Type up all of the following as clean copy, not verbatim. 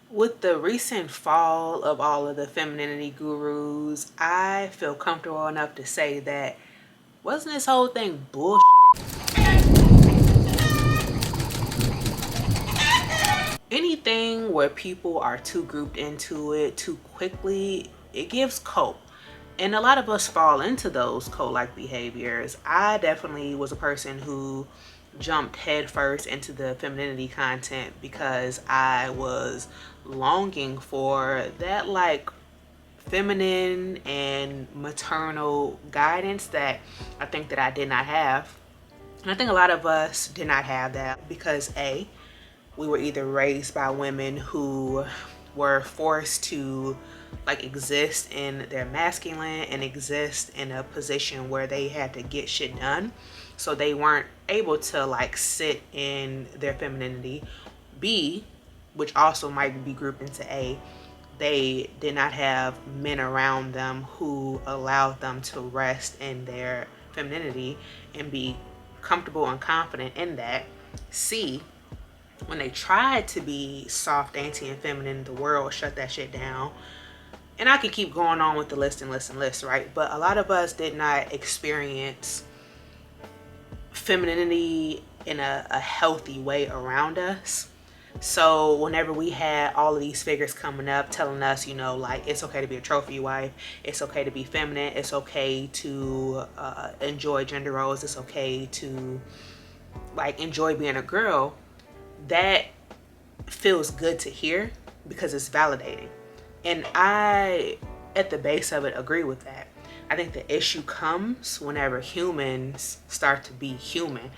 With the recent fall of all of the femininity gurus, I feel comfortable enough to say that wasn't this whole thing bullshit? Anything where people are too grouped into it too quickly, it gives cult. And a lot of us fall into those cult-like behaviors. I definitely was a person who jumped headfirst into the femininity content because I was longing for that like feminine and maternal guidance that I think that I did not have. And I think a lot of us did not have that because we were either raised by women who were forced to like exist in their masculine and exist in a position where they had to get shit done, so they weren't able to like sit in their femininity. B, which also might be grouped into A, they did not have men around them who allowed them to rest in their femininity and be comfortable and confident in that. C, when they tried to be soft, dainty, and feminine, the world shut that shit down. And I could keep going on with the list and list and list, right? But a lot of us did not experience femininity in a healthy way around us. So whenever we had all of these figures coming up telling us, you know, like it's okay to be a trophy wife, it's okay to be feminine, it's okay to enjoy gender roles, it's okay to like enjoy being a girl, that feels good to hear because it's validating. And I, at the base of it, agree with that. I think the issue comes whenever humans start to be human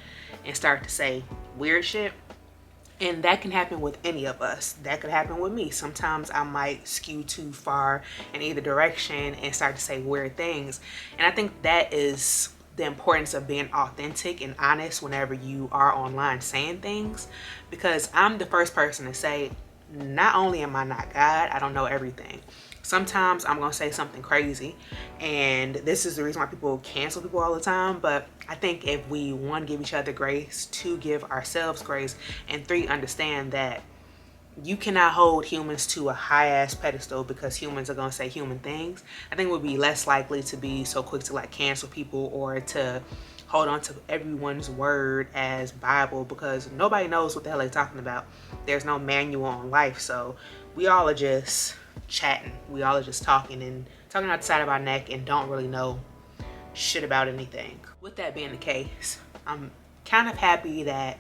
and start to say weird shit. And that can happen with any of us. That could happen with me. Sometimes I might skew too far in either direction and start to say weird things. And I think that is the importance of being authentic and honest whenever you are online saying things. Because I'm the first person to say, not only am I not God, I don't know everything. Sometimes I'm gonna say something crazy, and this is the reason why people cancel people all the time. But I think if we, one, give each other grace, two, give ourselves grace, and three, understand that you cannot hold humans to a high ass pedestal because humans are gonna say human things, I think we'll be less likely to be so quick to like cancel people or to hold on to everyone's word as Bible, because nobody knows what the hell they're talking about. There's no manual on life, so we all are just chatting. We all are just talking and talking out the side of our neck and don't really know shit about anything. With that being the case, I'm kind of happy that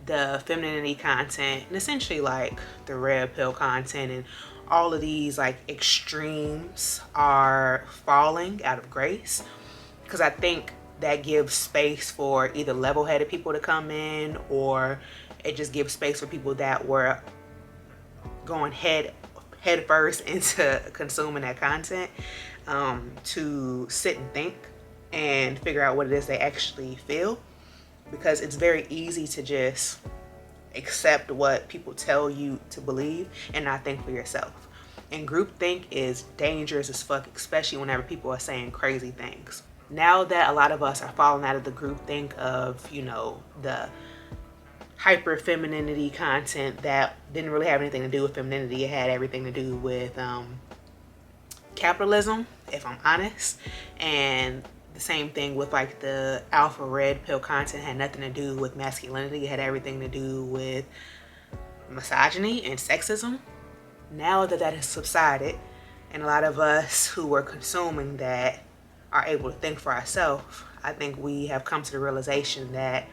the femininity content and essentially like the red pill content and all of these like extremes are falling out of grace, because I think that gives space for either level-headed people to come in, or it just gives space for people that were going head first into consuming that content to sit and think and figure out what it is they actually feel, because it's very easy to just accept what people tell you to believe and not think for yourself. And groupthink is dangerous as fuck, especially whenever people are saying crazy things. Now that a lot of us are falling out of the groupthink of, you know, the hyper femininity content that didn't really have anything to do with femininity, it had everything to do with capitalism, if I'm honest. And the same thing with like the alpha red pill content had nothing to do with masculinity, it had everything to do with misogyny and sexism. Now that that has subsided and a lot of us who were consuming that are able to think for ourselves, I think we have come to the realization that,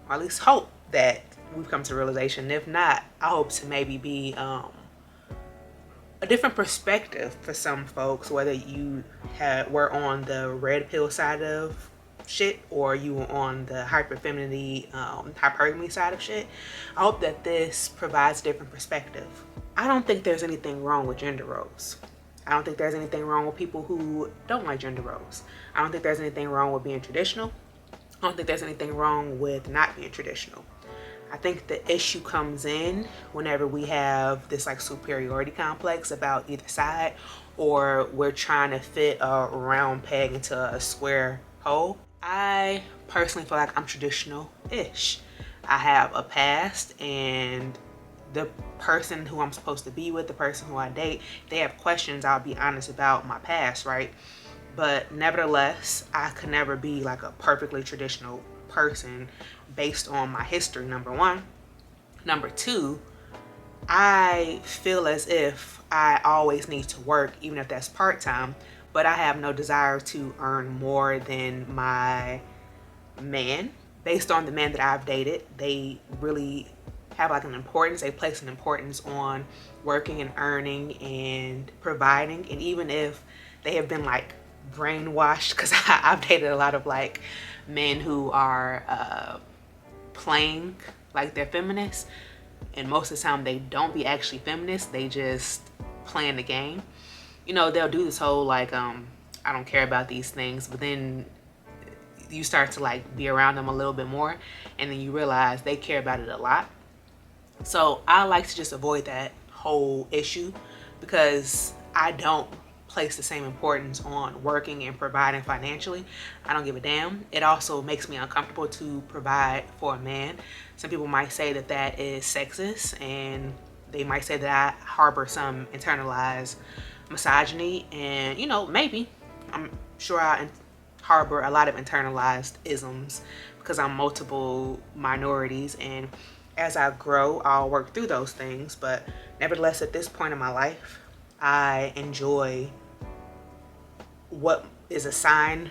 or at least hope that we've come to the realization, if not, I hope to maybe be a different perspective for some folks, whether you were on the red pill side of shit or you were on the hyper femininity, hypergamy side of shit. I hope that this provides a different perspective. I don't think there's anything wrong with gender roles. I don't think there's anything wrong with people who don't like gender roles. I don't think there's anything wrong with being traditional. I don't think there's anything wrong with not being traditional. I think the issue comes in whenever we have this like superiority complex about either side, or we're trying to fit a round peg into a square hole. I personally feel like I'm traditional-ish. I have a past, and the person who I'm supposed to be with, the person who I date, they have questions, I'll be honest about my past, right? But nevertheless, I could never be like a perfectly traditional person based on my history, number one. Number two, I feel as if I always need to work, even if that's part-time, but I have no desire to earn more than my man. Based on the men that I've dated, they really have like an importance. They place an importance on working and earning and providing. And even if they have been like brainwashed, because I've dated a lot of like men who are playing like they're feminists, and most of the time they don't be actually feminists, they just playing the game. You know, they'll do this whole like I don't care about these things, but then you start to like be around them a little bit more, and then you realize they care about it a lot. So I like to just avoid that whole issue, because I don't place the same importance on working and providing financially. I don't give a damn. It also makes me uncomfortable to provide for a man. Some people might say that that is sexist, and they might say that I harbor some internalized misogyny, and you know, maybe. I'm sure I harbor a lot of internalized isms because I'm multiple minorities, and as I grow, I'll work through those things. But nevertheless, at this point in my life, I enjoy what is assigned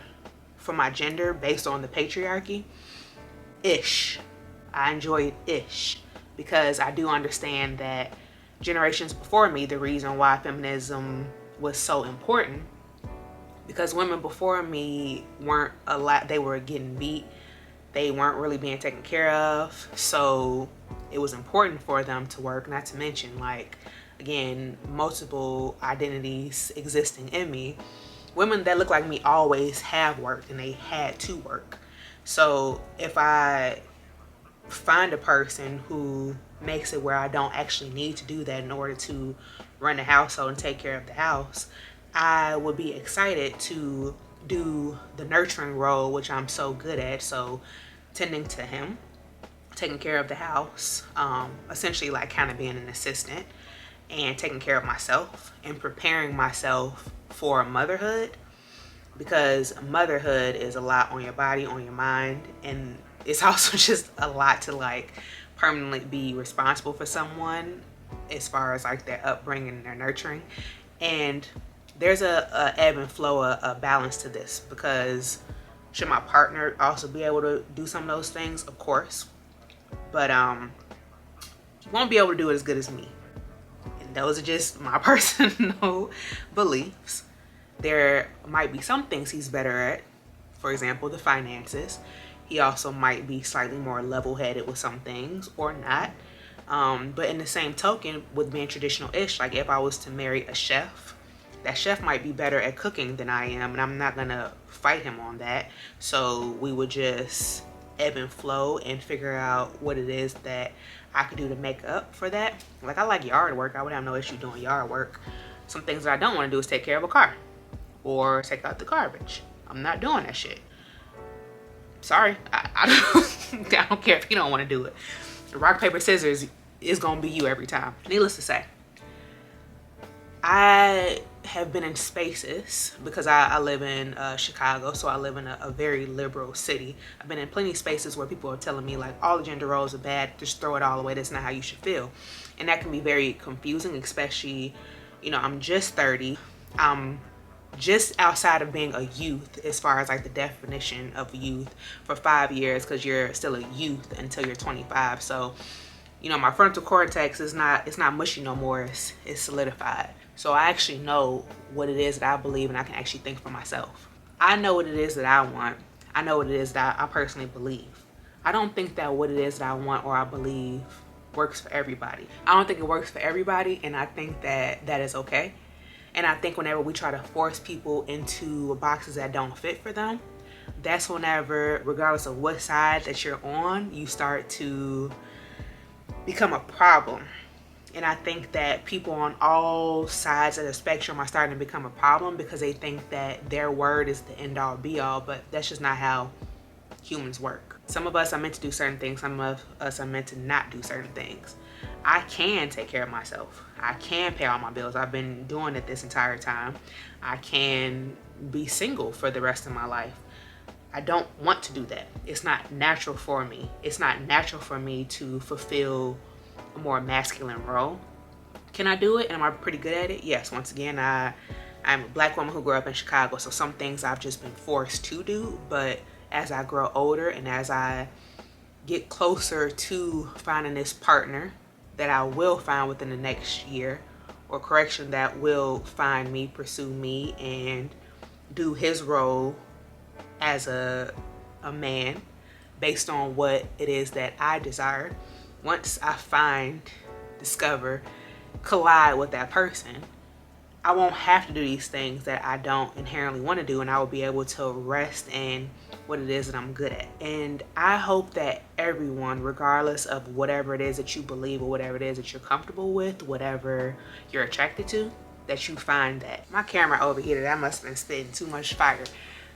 for my gender based on the patriarchy. Ish. I enjoy it ish, because I do understand that generations before me, the reason why feminism was so important, because women before me weren't a lot, they were getting beat, they weren't really being taken care of, so it was important for them to work. Not to mention, like, again, multiple identities existing in me. Women that look like me always have worked, and they had to work. So if I find a person who makes it where I don't actually need to do that in order to run the household and take care of the house, I would be excited to do the nurturing role, which I'm so good at. So tending to him, taking care of the house, essentially like kind of being an assistant, and taking care of myself and preparing myself for motherhood, because motherhood is a lot on your body, on your mind, and it's also just a lot to like permanently be responsible for someone as far as like their upbringing and their nurturing. And there's a ebb and flow, a balance to this, because should my partner also be able to do some of those things? Of course, but he won't be able to do it as good as me. And those are just my personal beliefs. There might be some things he's better at, for example, the finances. He also might be slightly more level-headed with some things, or not. But in the same token, with being traditional-ish, like if I was to marry a chef, that chef might be better at cooking than I am, and I'm not gonna fight him on that. So we would just ebb and flow and figure out what it is that I could do to make up for that. Like, I like yard work. I would have no issue doing yard work. Some things that I don't want to do is take care of a car or take out the garbage. I'm not doing that shit. Sorry, I don't care if you don't want to do it. Rock, paper, scissors is gonna be you every time. Needless to say, I have been in spaces, because I live in Chicago, so I live in a very liberal city. I've been in plenty of spaces where people are telling me like all the gender roles are bad, just throw it all away, that's not how you should feel. And that can be very confusing, especially, you know, I'm just 30. I'm just outside of being a youth as far as like the definition of youth for 5 years, because you're still a youth until you're 25. So, you know, my frontal cortex is not, it's not mushy no more, it's solidified. So I actually know what it is that I believe, and I can actually think for myself. I know what it is that I want. I know what it is that I personally believe. I don't think that what it is that I want or I believe works for everybody. I don't think it works for everybody, and I think that that is okay. And I think whenever we try to force people into boxes that don't fit for them, that's whenever, regardless of what side that you're on, you start to become a problem. And I think that people on all sides of the spectrum are starting to become a problem, because they think that their word is the end all be all, but that's just not how humans work. Some of us are meant to do certain things, some of us are meant to not do certain things. I can take care of myself. I can pay all my bills. I've been doing it this entire time. I can be single for the rest of my life. I don't want to do that. It's not natural for me. It's not natural for me to fulfill a more masculine role. Can I do it? And am I pretty good at it? Yes. Once again, I'm a Black woman who grew up in Chicago, so some things I've just been forced to do. But as I grow older and as I get closer to finding this partner that I will find within the next year, or correction, that will find me, pursue me, and do his role as a man based on what it is that I desire. Once I discover, collide with that person, I won't have to do these things that I don't inherently want to do, and I will be able to rest in what it is that I'm good at. And I hope that everyone, regardless of whatever it is that you believe or whatever it is that you're comfortable with, whatever you're attracted to, that you find that. My camera overheated. I must have been spitting too much fire.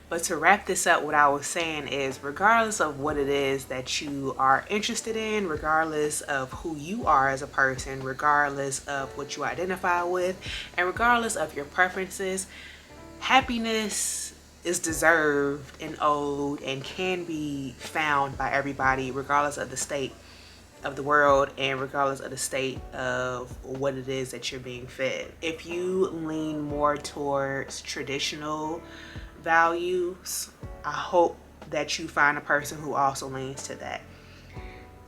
But to wrap this up, what I was saying is, regardless of what it is that you are interested in, regardless of who you are as a person, regardless of what you identify with, and regardless of your preferences, happiness is deserved and owed and can be found by everybody, regardless of the state of the world and regardless of the state of what it is that you're being fed. If you lean more towards traditional values, I hope that you find a person who also leans to that.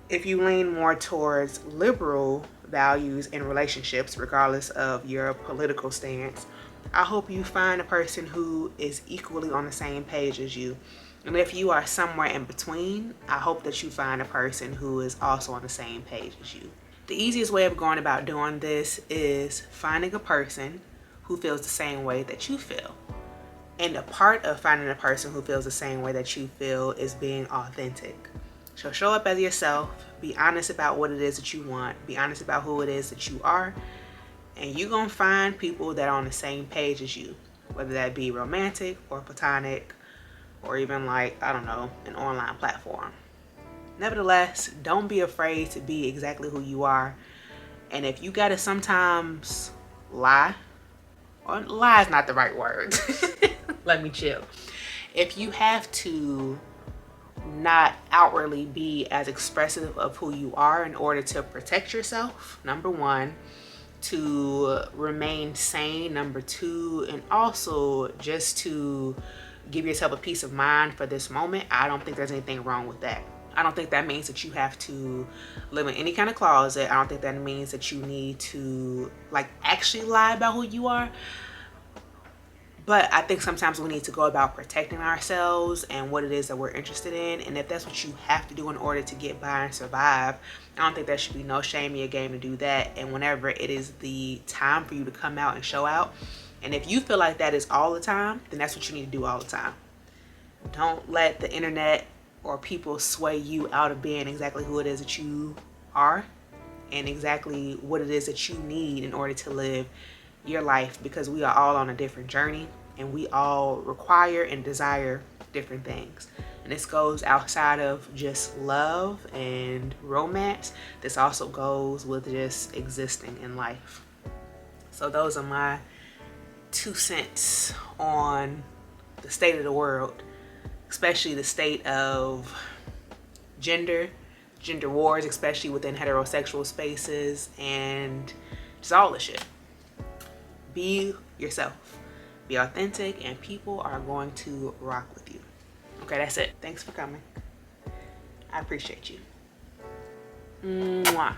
If you lean more towards liberal values in relationships, regardless of your political stance, I hope you find a person who is equally on the same page as you. And if you are somewhere in between, I hope that you find a person who is also on the same page as you. The easiest way of going about doing this is finding a person who feels the same way that you feel. And a part of finding a person who feels the same way that you feel is being authentic. So show up as yourself, be honest about what it is that you want, be honest about who it is that you are, and you're gonna find people that are on the same page as you, whether that be romantic or platonic, or even like, I don't know, an online platform. Nevertheless, don't be afraid to be exactly who you are. And if you gotta sometimes lie, or lie is not the right word. Let me chill. If you have to not outwardly be as expressive of who you are in order to protect yourself, number one, to remain sane, number two, and also just to give yourself a peace of mind for this moment, I don't think there's anything wrong with that. I don't think that means that you have to live in any kind of closet. I don't think that means that you need to like actually lie about who you are. But I think sometimes we need to go about protecting ourselves and what it is that we're interested in. And if that's what you have to do in order to get by and survive, I don't think there should be no shame in your game to do that. And whenever it is the time for you to come out and show out, and if you feel like that is all the time, then that's what you need to do all the time. Don't let the internet or people sway you out of being exactly who it is that you are and exactly what it is that you need in order to live your life, because we are all on a different journey and we all require and desire different things. And this goes outside of just love and romance. This also goes with just existing in life. So those are my 2 cents on the state of the world, especially the state of gender wars, especially within heterosexual spaces, and just all the shit. Be yourself, be authentic, and people are going to rock with you. Okay, that's it. Thanks for coming. I appreciate you. Mwah.